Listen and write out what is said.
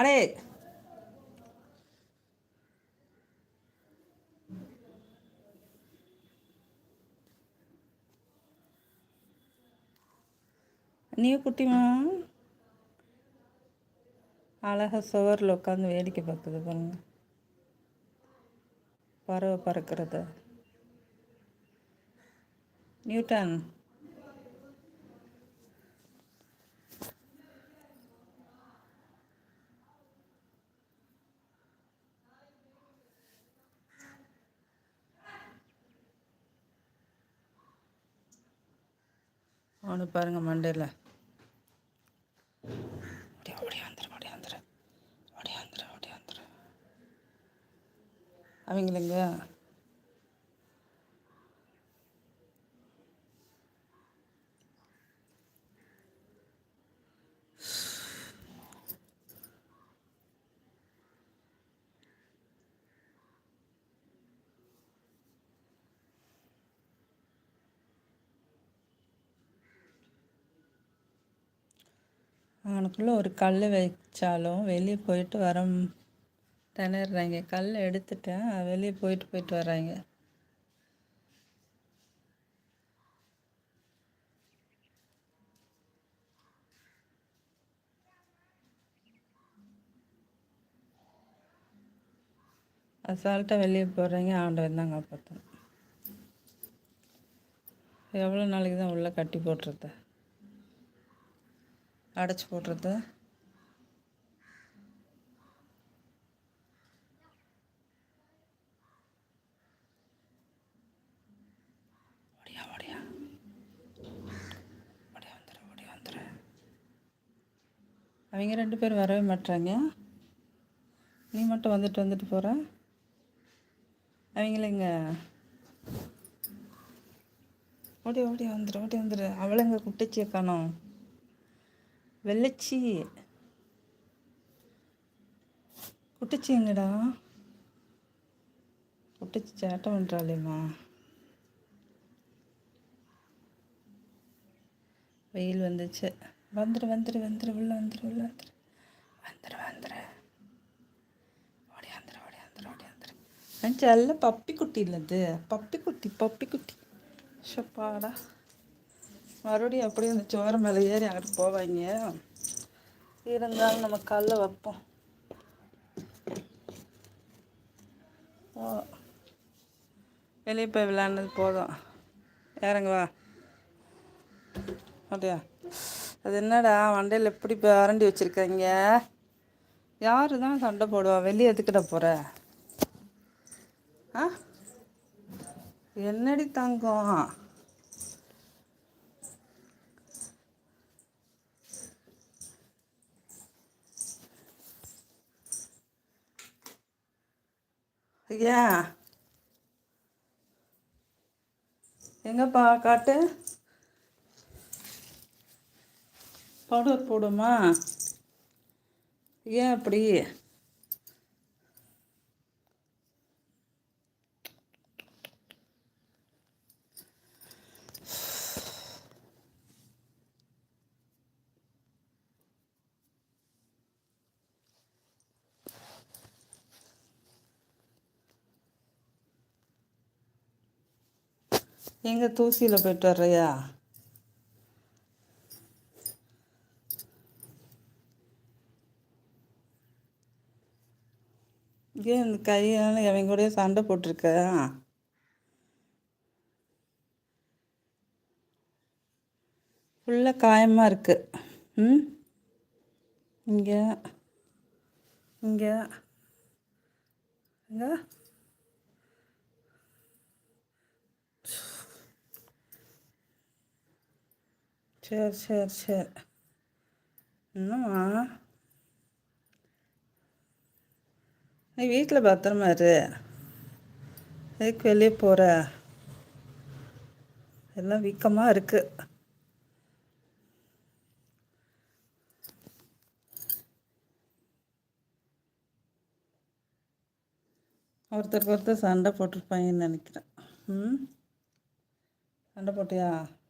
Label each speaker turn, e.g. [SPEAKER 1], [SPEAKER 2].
[SPEAKER 1] அடே நீ குட்டிமா அழகாக சுவரில் உட்காந்து வேடிக்கை பார்க்குது பாருங்க, பறவை பறக்கிறது. நியூட்டன் அவனு பாருங்க மண்டையில் அவங்களுங்க அவனுக்குள்ளே ஒரு கல் வச்சாலும் வெளியே போயிட்டு வர திணறாங்க. கல் எடுத்துட்டேன், வெளியே போயிட்டு வர்றாங்க. அசால்ட்டாக வெளியே போடுறீங்க. ஆண்டவன் தான் காப்பாற்றணும். எவ்வளோ நாளைக்கு தான் உள்ளே கட்டி போட்டுறது, அடைச்சி போட்டுறது? அவங்க 2 பேர் வரவே மாட்டாங்க. நீ மட்டும் வந்துட்டு போகிற. அவங்கள ஓடி வந்துரு. அவளைங்க குட்டிச்சியை காணோம். வெள்ளச்சி குட்டிச்சி எங்கடா? குட்டிச்சி சேட்டை பண்ணுறாளேம்மா. வெயில் வந்துச்சு. வந்துரு உள்ள வந்துரு. செல்ல பப்பி குட்டி இல்லது, பப்பி குட்டி. ஷப்பாடா, மறுபடியும் அப்படியே அந்த சோற மேலே ஏறி அங்கிட்டு போவாங்க. இருந்தாலும் நம்ம கல்லை வைப்போம். வெளியே போய் விளையாடுனது போதும். இறங்க வா. அப்படியா? அது என்னடா மண்டையில் எப்படி அரண்டி வச்சுருக்காங்க? யாரு தான் சண்டை போடுவா? வெளியே எதுக்கிட்ட போகிற? ஆ, என்னடி தங்கம்? ஏன் எங்கப்பா காட்டு? பவுடர் போடுமா? ஏன் அப்படி? எங்கே தூசியில் போயிட்டு வர்றியா? ஏன் இந்த கையால் அவங்க கூட சண்டை போட்டிருக்க? ஃபுல்லாக காயமாக இருக்குது. ம், இங்கே இங்கே இங்கே சரி. என்னம்மா, நீ வீட்டில் பத்திரமா இரு. எதுக்கு வெளியே போகிற? எல்லாம் வீக்கமாக இருக்குது. ஒருத்தருக்கு ஒருத்தர் சண்டை போட்டிருப்பாங்கன்னு நினைக்கிறேன். ம், சண்டை போட்டியா?